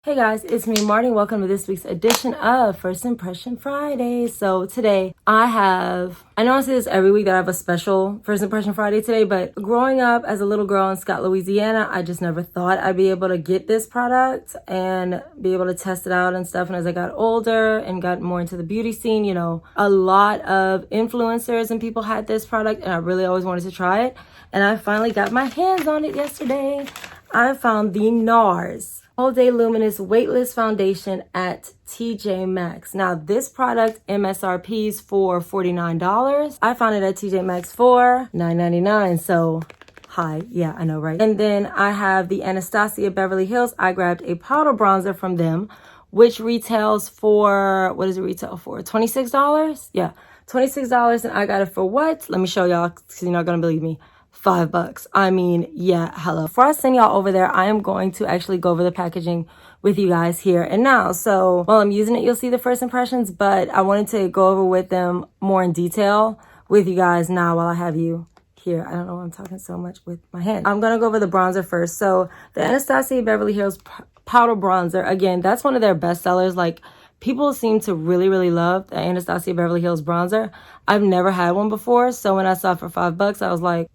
Hey guys, it's me, Marty. Welcome to this week's edition of First Impression Friday. So today I know I say this every week that I have a special First Impression Friday today, but growing up as a little girl in Scott, Louisiana, I just never thought I'd be able to get this product and be able to test it out and stuff. And as I got older and got more into the beauty scene, you know, a lot of influencers and people had this product and I really always wanted to try it. And I finally got my hands on it yesterday. I found the NARS All Day Luminous Weightless Foundation at TJ Maxx. Now this product MSRP is for $49. I found it at TJ Maxx for $9.99. So hi, yeah, I know, right? And then I have the Anastasia Beverly Hills. I grabbed a powder bronzer from them, which retails for, what does it retail for? $26? Yeah, $26. And I got it for what? Let me show y'all because you're not gonna believe me. $5. I mean, yeah, hello. Before I send y'all over there, I am going to actually go over the packaging with you guys here and now. So while I'm using it, you'll see the first impressions, but I wanted to go over with them more in detail with you guys now while I have you here. I don't know why I'm talking so much with my hand. I'm going to go over the bronzer first. So the Anastasia Beverly Hills Powder Bronzer, again, that's one of their best sellers. Like, people seem to really love the Anastasia Beverly Hills bronzer. I've never had one before. So when I saw it for $5, I was like,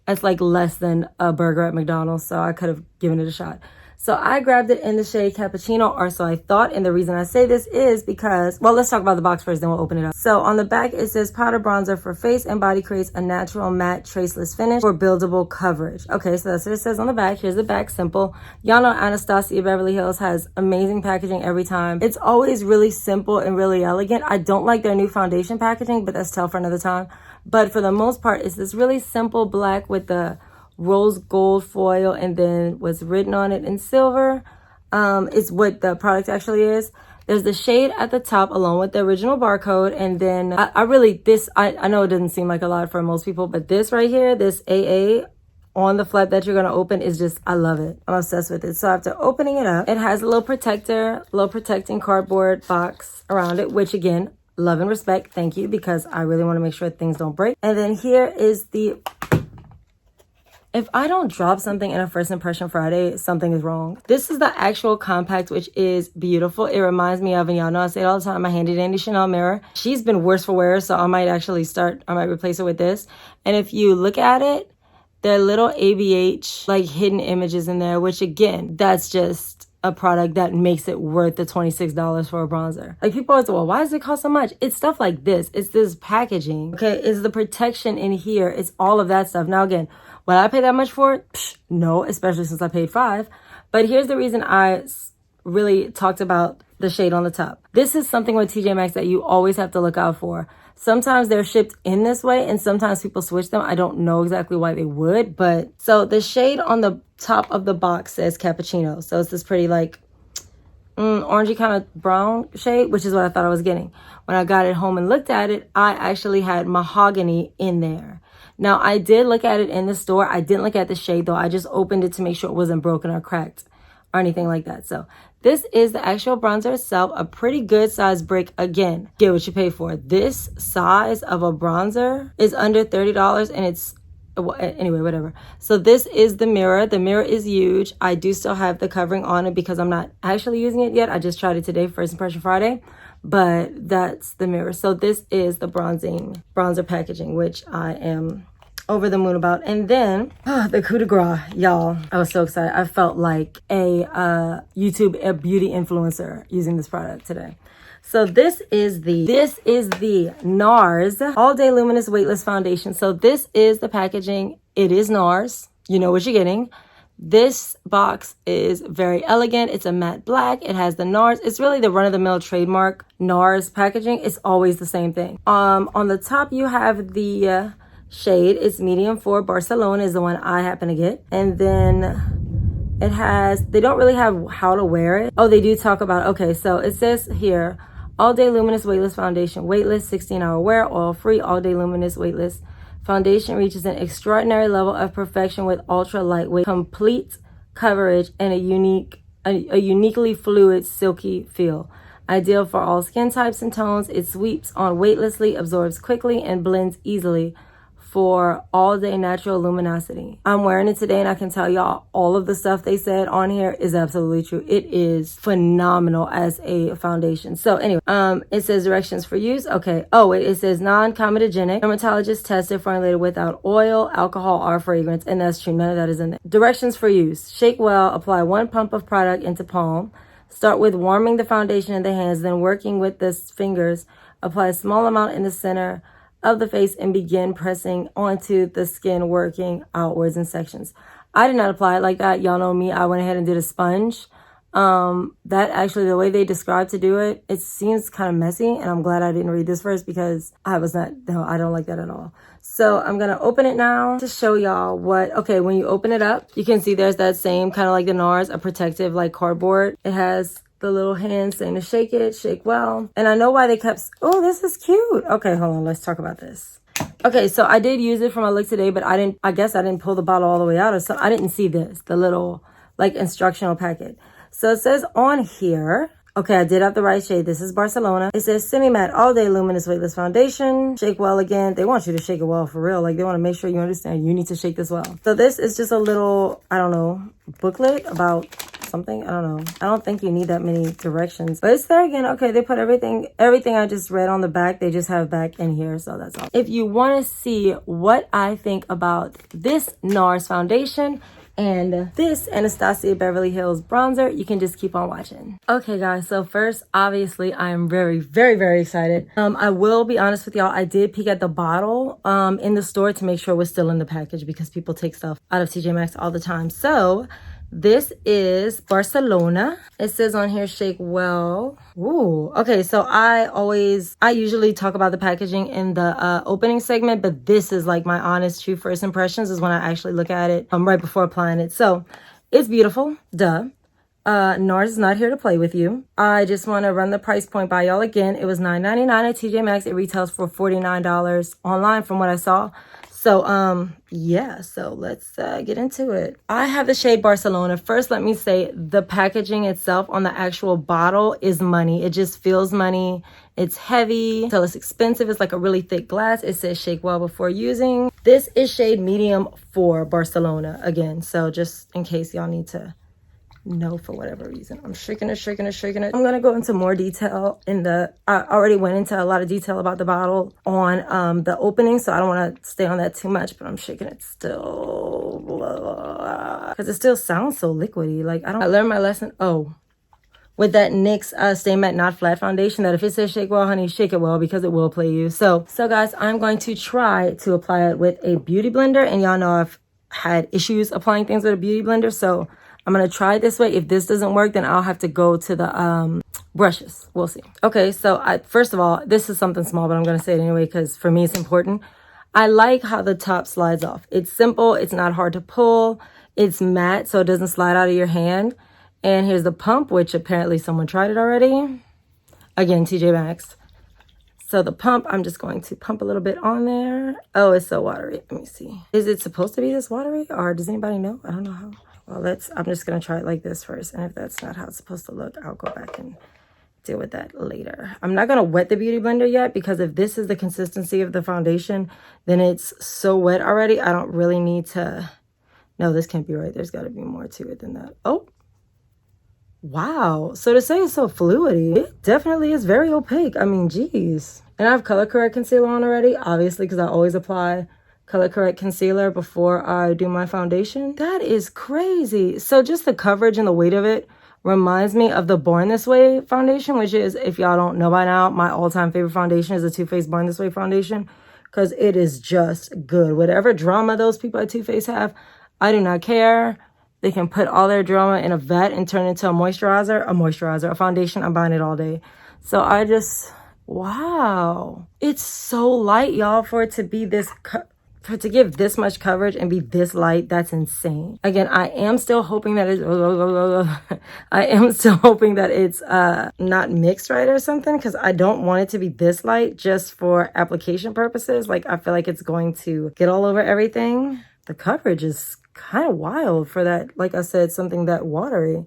it's like less than a burger at McDonald's, so I could have given it a shot. So I grabbed it in the shade Cappuccino, or so I thought. And the reason I say this is because, well, let's talk about the box first, then we'll open it up. So on the back, it says powder bronzer for face and body, creates a natural matte traceless finish for buildable coverage. Okay, so that's what it says on the back. Here's the back, simple. Y'all know Anastasia Beverly Hills has amazing packaging every time. It's always really simple and really elegant. I don't like their new foundation packaging, but that's tell for another time. But for the most part, it's this really simple black with the rose gold foil and then what's written on it in silver is what the product actually is. There's the shade at the top along with the original barcode. And then I know it doesn't seem like a lot for most people, but this right here, this AA on the flap that you're going to open is just, I love it. I'm obsessed with it. So after opening it up, it has a little protecting cardboard box around it, which again, love and respect, thank you, because I really want to make sure things don't break. And then here is if I don't drop something in a First Impression Friday, something is wrong. This is the actual compact, which is beautiful. It reminds me of, and y'all know I say it all the time, my handy dandy Chanel mirror. She's been worse for wear, so I might replace it with this. And if you look at it, there are little ABH, like hidden images in there, which again, that's just a product that makes it worth the $26 for a bronzer. Like, people always say, well, why does it cost so much? It's stuff like this. It's this packaging, okay? It's the protection in here. It's all of that stuff. Now, again, would I pay that much for it? Psh, no, especially since I paid $5. But here's the reason I really talked about the shade on the top. This is something with TJ Maxx that you always have to look out for. Sometimes they're shipped in this way and sometimes people switch them. I don't know exactly why they would, but so the shade on the top of the box says Cappuccino. So it's this pretty like orangey kind of brown shade, which is what I thought I was getting. When I got it home and looked at it, I actually had mahogany in there. Now, I did look at it in the store. I didn't look at the shade though. I just opened it to make sure it wasn't broken or cracked or anything like that. So this is the actual bronzer itself, a pretty good size brick. Again, get what you pay for. This size of a bronzer is under $30 and it's, anyway, whatever. So this is the mirror. The mirror is huge. I do still have the covering on it because I'm not actually using it yet. I just tried it today, First Impression Friday, but that's the mirror. So this is the bronzer packaging, which I am over the moon about. And then the coup de grace, y'all. I was so excited. I felt like a beauty influencer using this product today. So this is the NARS All Day Luminous Weightless Foundation. So this is the packaging. It is NARS. You know what you're getting. This box is very elegant. It's a matte black. It has the NARS. It's really the run-of-the-mill trademark NARS packaging. It's always the same thing. On the top, you have the shade. It's medium 4. Barcelona is the one I happen to get. And then it has, they don't really have how to wear it. Oh, they do talk about, okay, so it says here, All Day Luminous Weightless Foundation. Weightless, 16-hour wear, oil-free, all day luminous weightless foundation reaches an extraordinary level of perfection with ultra lightweight, complete coverage, and a uniquely fluid, silky feel. Ideal for all skin types and tones, it sweeps on weightlessly, absorbs quickly, and blends easily. for all day natural luminosity. I'm wearing it today and I can tell y'all all of the stuff they said on here is absolutely true. It is phenomenal as a foundation. So anyway, it says directions for use. Okay. Oh, wait, it says non-comedogenic, dermatologist tested, formulated without oil, alcohol, or fragrance. And that's true. None of that is in there. Directions for use. Shake well, apply 1 pump of product into palm. Start with warming the foundation in the hands, then working with the fingers. Apply a small amount in the center of the face and begin pressing onto the skin, working outwards in sections. I did not apply it like that. Y'all know me. I went ahead and did a sponge. That actually, the way they described to do it, it seems kind of messy, and I'm glad I didn't read this first because I don't like that at all. So I'm gonna open it now to show y'all okay, when you open it up, you can see there's that same kind of like the NARS, a protective like cardboard. It has the little hand saying to shake it, shake well. And I know why they kept, oh, this is cute. Okay, hold on, let's talk about this. Okay, so I did use it for my look today, but I guess I didn't pull the bottle all the way out or something. I didn't see the little like instructional packet. So it says on here, okay, I did have the right shade. This is Barcelona. It says semi-matte all day luminous weightless foundation. Shake well again. They want you to shake it well for real. Like they want to make sure you understand you need to shake this well. So this is just a little, I don't know, booklet about something. I don't know. I don't think you need that many directions, but it's there again. Okay, they put everything I just read on the back. They just have back in here. So that's all. If you want to see what I think about this NARS foundation and this Anastasia Beverly Hills bronzer, you can just keep on watching. Okay guys, so first, obviously I am very, very, very excited. I will be honest with y'all, I did peek at the bottle in the store to make sure it was still in the package because people take stuff out of TJ Maxx all the time. So this is Barcelona. It says on here, shake well. Ooh, okay, so I usually talk about the packaging in the opening segment, but this is like my honest, true first impressions is when I actually look at it right before applying it. So it's beautiful, duh. NARS is not here to play with you. I just want to run the price point by y'all again. It was $9.99 at TJ Maxx. It retails for $49 online from what I saw. So, yeah, so let's get into it. I have the shade Barcelona. First, let me say the packaging itself on the actual bottle is money. It just feels money. It's heavy, so it's expensive. It's like a really thick glass. It says shake well before using. This is shade medium for Barcelona again. So just in case y'all need to know for whatever reason. I'm shaking it. I'm going to go into more detail I already went into a lot of detail about the bottle on the opening, so I don't want to stay on that too much, but I'm shaking it still because it still sounds so liquidy. Like I learned my lesson. Oh, with that NYX Stay Matte Not Flat foundation, that if it says shake well, honey, shake it well because it will play you. So guys, I'm going to try to apply it with a beauty blender, and y'all know I've had issues applying things with a beauty blender, so I'm going to try it this way. If this doesn't work, then I'll have to go to the brushes. We'll see. Okay, so first of all, this is something small, but I'm going to say it anyway because for me it's important. I like how the top slides off. It's simple. It's not hard to pull. It's matte, so it doesn't slide out of your hand. And here's the pump, which apparently someone tried it already. Again, TJ Maxx. So the pump, I'm just going to pump a little bit on there. Oh, it's so watery. Let me see. Is it supposed to be this watery, or does anybody know? I don't know how. Well, I'm just going to try it like this first. And if that's not how it's supposed to look, I'll go back and deal with that later. I'm not going to wet the beauty blender yet because if this is the consistency of the foundation, then it's so wet already. I don't really need to. No, this can't be right. There's got to be more to it than that. Oh, wow. So to say it's so fluidy, it definitely is very opaque. I mean, geez. And I have color correct concealer on already, obviously, because I always apply color correct concealer before I do my foundation. That is crazy. So just the coverage and the weight of it reminds me of the Born This Way foundation, which is, if y'all don't know by now, my all-time favorite foundation is the Too Faced Born This Way foundation because it is just good. Whatever drama those people at Too Faced have, I do not care. They can put all their drama in a vat and turn it into a moisturizer, a foundation. I'm buying it all day. So I just, wow. It's so light, y'all, for it to be this to give this much coverage and be this light. That's insane. Again, I am still hoping that it's not mixed right or something, because I don't want it to be this light just for application purposes. Like, I feel like it's going to get all over everything. The coverage is kind of wild for that. Like I said, something that watery,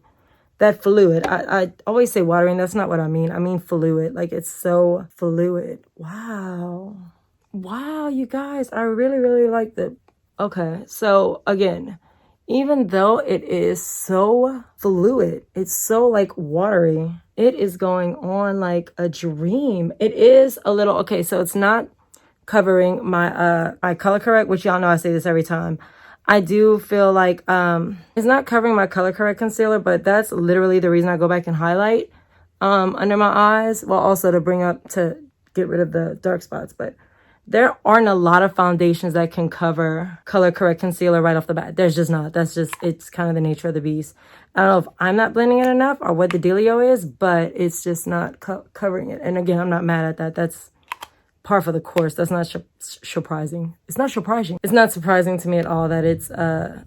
that fluid. I always say watery, and that's not what I mean. I mean fluid. Like, it's so fluid. Wow. Wow, you guys, I really, really like the, okay, so again, even though it is so fluid, it's so like watery, it is going on like a dream. It is a little, okay, so it's not covering my my color correct, which y'all know I say this every time. I do feel like it's not covering my color correct concealer, but that's literally the reason I go back and highlight under my eyes, well, also to bring up, to get rid of the dark spots. But there aren't a lot of foundations that can cover color correct concealer right off the bat. There's just not. That's just, it's kind of the nature of the beast. I don't know if I'm not blending it enough or what the dealio is, but it's just not covering it. And again, I'm not mad at that. That's par for the course. That's not surprising. It's not surprising. It's not surprising to me at all that it's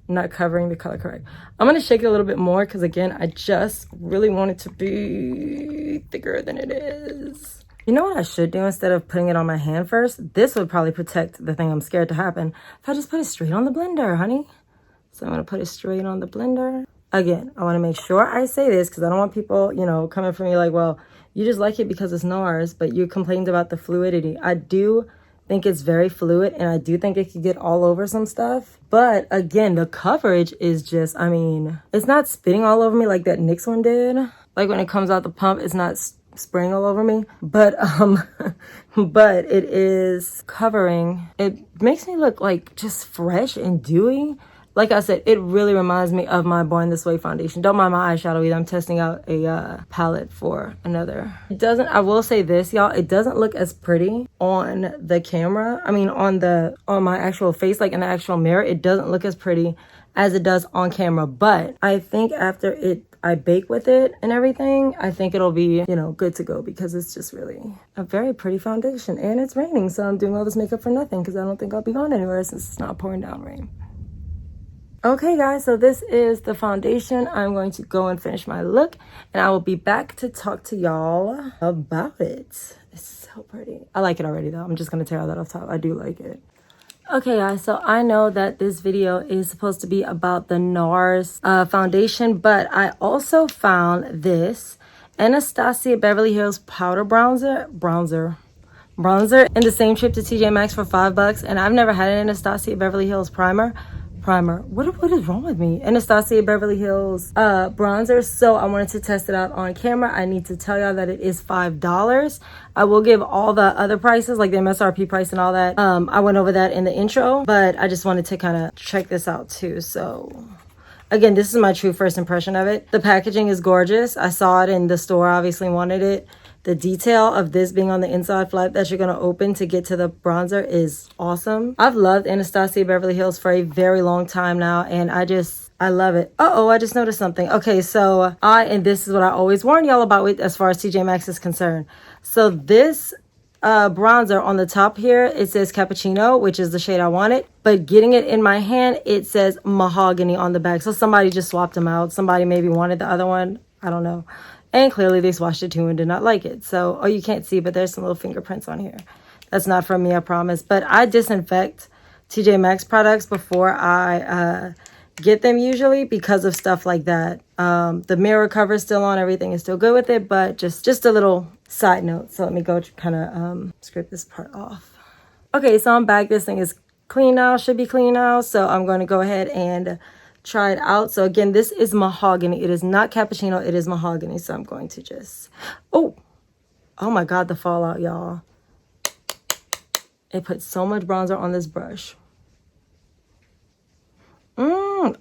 not covering the color correct. I'm going to shake it a little bit more because, again, I just really want it to be thicker than it is. You know what I should do instead of putting it on my hand first? This would probably protect the thing I'm scared to happen. If I just put it straight on the blender, honey. So I'm going to put it straight on the blender. Again, I want to make sure I say this because I don't want people, you know, coming for me like, well, you just like it because it's NARS, but you complained about the fluidity. I do think it's very fluid, and I do think it could get all over some stuff. But again, the coverage is just, I mean, it's not spitting all over me like that NYX one did. Like when it comes out the pump, it's not spraying all over me, but but it is covering. It makes me look like just fresh and dewy. Like I said, it really reminds me of my Born This Way foundation. Don't mind my eyeshadow either. I'm testing out a palette for another. It doesn't, I will say this, y'all, it doesn't look as pretty on the camera. I mean, on my actual face, like in the actual mirror, it doesn't look as pretty as it does on camera. But I think after I bake with it and everything, I think it'll be, you know, good to go because it's just really a very pretty foundation. And it's raining, so I'm doing all this makeup for nothing because I don't think I'll be going anywhere since it's not pouring down rain. Okay guys, so this is the foundation. I'm going to go and finish my look and I will be back to talk to y'all about it. It's so pretty. I like it already though. I'm just going to tear all that off top. I do like it. Okay guys, so I know that this video is supposed to be about the NARS foundation, but I also found this Anastasia Beverly Hills powder bronzer in the same trip to TJ Maxx for $5, and I've never had an Anastasia Beverly Hills primer. What is wrong with me? Anastasia Beverly Hills bronzer. So I wanted to test it out on camera. I need to tell y'all that it is $5. I will give all the other prices, like the MSRP price and all that. I went over that in the intro, but I just wanted to kind of check this out too. So again, this is my true first impression of it. The packaging is gorgeous. I saw it in the store, obviously wanted it. The detail of this being on the inside flap that you're going to open to get to the bronzer is awesome. I've loved Anastasia Beverly Hills for a very long time now, and I love it. I just noticed something. Okay, so and this is what I always warn y'all about with as far as TJ Maxx is concerned. So this bronzer on the top here, it says cappuccino, which is the shade I wanted, but getting it in my hand, it says mahogany on the back. So somebody just swapped them out. Somebody maybe wanted the other one. I don't know. And clearly they swatched it too and did not like it. So, you can't see, but there's some little fingerprints on here. That's not from me, I promise. But I disinfect TJ Maxx products before I get them usually because of stuff like that. The mirror cover is still on. Everything is still good with it, but just a little side note. So let me go kind of scrape this part off. Okay, so I'm back. This thing is clean now. Should be clean now. So I'm going to go ahead and try it out. So again, this is mahogany. It is not cappuccino. It is mahogany. So I'm going to just, oh my God, the fallout, y'all. It put so much bronzer on this brush.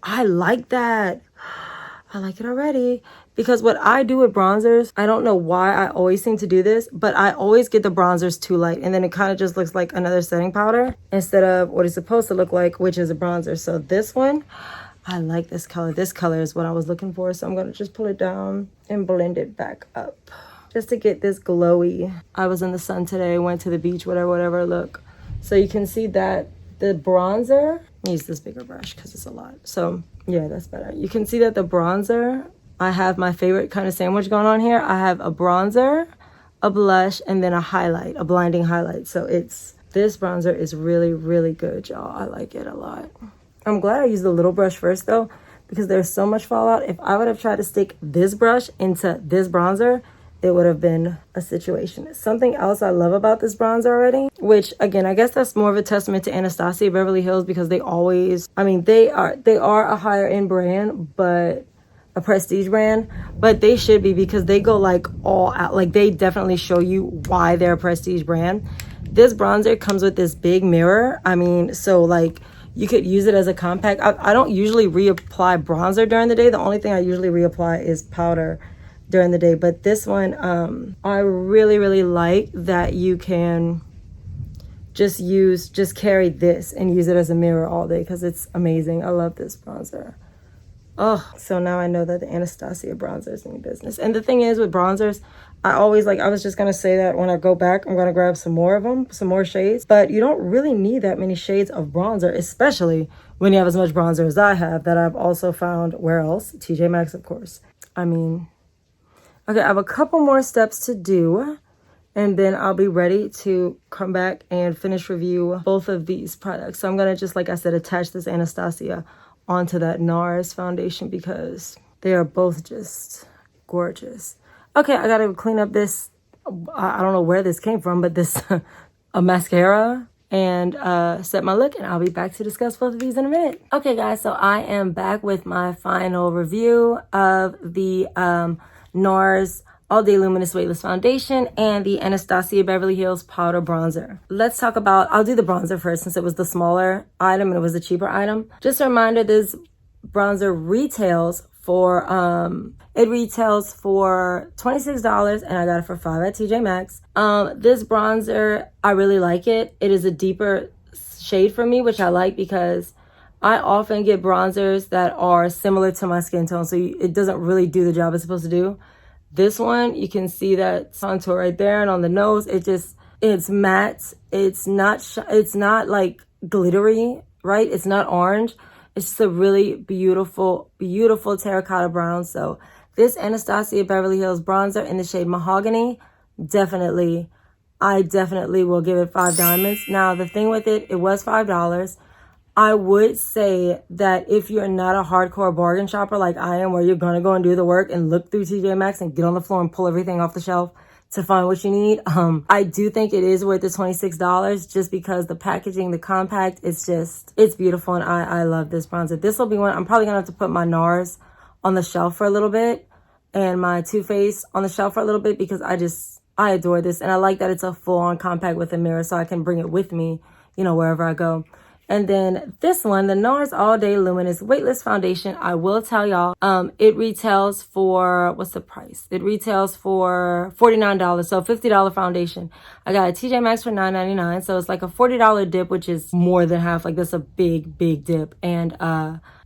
I like that. I like it already. Because what I do with bronzers, I don't know why I always seem to do this, but I always get the bronzers too light. And then it kind of just looks like another setting powder instead of what it's supposed to look like, which is a bronzer. So this one, I like this color. This color is what I was looking for. So I'm going to just pull it down and blend it back up just to get this glowy. I was in the sun today, went to the beach, whatever look. So you can see that the bronzer, I use this bigger brush because it's a lot. So yeah, that's better. You can see that the bronzer, I have my favorite kind of sandwich going on here. I have a bronzer, a blush, and then a highlight, a blinding highlight. So this bronzer is really, really good, y'all. I like it a lot. I'm glad I used the little brush first though, because there's so much fallout. If I would have tried to stick this brush into this bronzer, it would have been a situation. Something else I love about this bronzer already, which again, I guess that's more of a testament to Anastasia Beverly Hills, because they always, I mean, they are a higher end brand, but a prestige brand, but they should be, because they go like all out. Like they definitely show you why they're a prestige brand. This bronzer comes with this big mirror. I mean, so like you could use it as a compact. I don't usually reapply bronzer during the day. The only thing I usually reapply is powder during the day. But this one, I really like that you can just carry this and use it as a mirror all day, because it's amazing. I love this bronzer. Oh, so now I know that the Anastasia bronzer is in business. And the thing is with bronzers, I was just going to say that when I go back, I'm going to grab some more of them, some more shades. But you don't really need that many shades of bronzer, especially when you have as much bronzer as I have, that I've also found, where else? TJ Maxx, of course. I mean, okay, I have a couple more steps to do, and then I'll be ready to come back and finish review both of these products. So I'm going to just, like I said, attach this Anastasia onto that NARS foundation, because they are both just gorgeous. Okay, I gotta clean up this, I don't know where this came from, but this a mascara, and set my look, and I'll be back to discuss both of these in a minute. Okay guys, so I am back with my final review of the NARS All Day Luminous Weightless Foundation and the Anastasia Beverly Hills Powder Bronzer. Let's talk about, I'll do the bronzer first, since it was the smaller item and it was the cheaper item. Just a reminder, this bronzer retails for, it retails for $26, and I got it for $5 at TJ Maxx. This bronzer, I really like it. It is a deeper shade for me, which I like, because I often get bronzers that are similar to my skin tone, so it doesn't really do the job it's supposed to do. This one, you can see that contour right there, and on the nose, it's matte. It's not like glittery, right? It's not orange. It's just a really beautiful terracotta brown. So this Anastasia Beverly Hills bronzer in the shade Mahogany, I definitely will give it 5 diamonds. Now, the thing with it was $5. I would say that if you're not a hardcore bargain shopper like I am, where you're going to go and do the work and look through TJ Maxx and get on the floor and pull everything off the shelf to find what you need, I do think it is worth the $26, just because the packaging, the compact, it's beautiful, and I love this bronzer. This will be one, I'm probably going to have to put my NARS on the shelf for a little bit, and my Too Faced on the shelf for a little bit, because I adore this, and I like that it's a full-on compact with a mirror, so I can bring it with me, you know, wherever I go. And then this one, the NARS All Day Luminous Weightless Foundation, I will tell y'all, it retails for, what's the price? It retails for $49, so $50 foundation. I got a TJ Maxx for $9.99, so it's like a $40 dip, which is more than half. Like, that's a big dip. And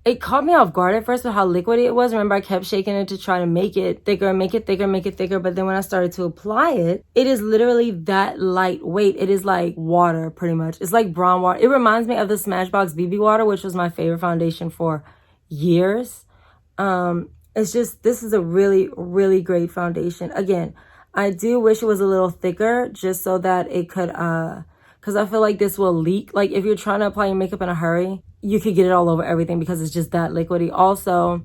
it caught me off guard at first with how liquidy it was. Remember, I kept shaking it to try to make it thicker, make it thicker. But then when I started to apply it, it is literally that lightweight. It is like water, pretty much. It's like brown water. It reminds me of the Smashbox BB water, which was my favorite foundation for years. It's just, this is a really great foundation. Again, I do wish it was a little thicker, just so that it could, because I feel like this will leak. Like, if you're trying to apply your makeup in a hurry, you could get it all over everything, because it's just that liquidy. Also,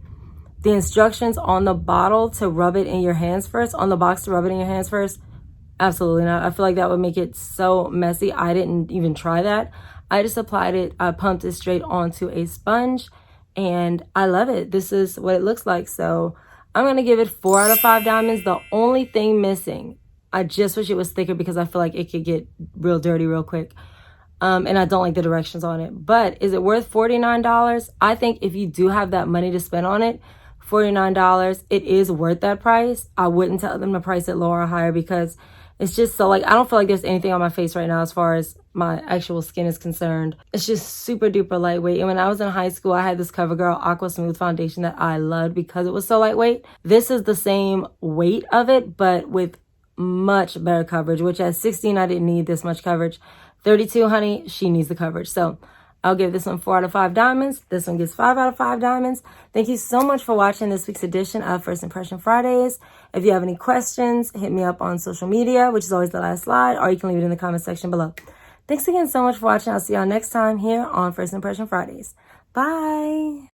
the instructions on the bottle to rub it in your hands first, on the box to rub it in your hands first, absolutely not. I feel like that would make it so messy. I didn't even try that. I just applied it. I pumped it straight onto a sponge, and I love it. This is what it looks like. So I'm going to give it 4 out of 5 diamonds. The only thing missing, I just wish it was thicker, because I feel like it could get real dirty real quick. And I don't like the directions on it. But is it worth $49? I think if you do have that money to spend on it, $49, it is worth that price. I wouldn't tell them to price it lower or higher, because it's just so, like, I don't feel like there's anything on my face right now as far as my actual skin is concerned. It's just super duper lightweight. And when I was in high school, I had this CoverGirl Aqua Smooth foundation that I loved because it was so lightweight. This is the same weight of it, but with much better coverage, which at 16, I didn't need this much coverage. 32, honey, she needs the coverage. So I'll give this one 4 out of 5 diamonds. This one gets 5 out of 5 diamonds. Thank you so much for watching this week's edition of First Impression Fridays. If you have any questions, hit me up on social media, which is always the last slide, or you can leave it in the comment section below. Thanks again so much for watching. I'll see y'all next time here on First Impression Fridays. Bye.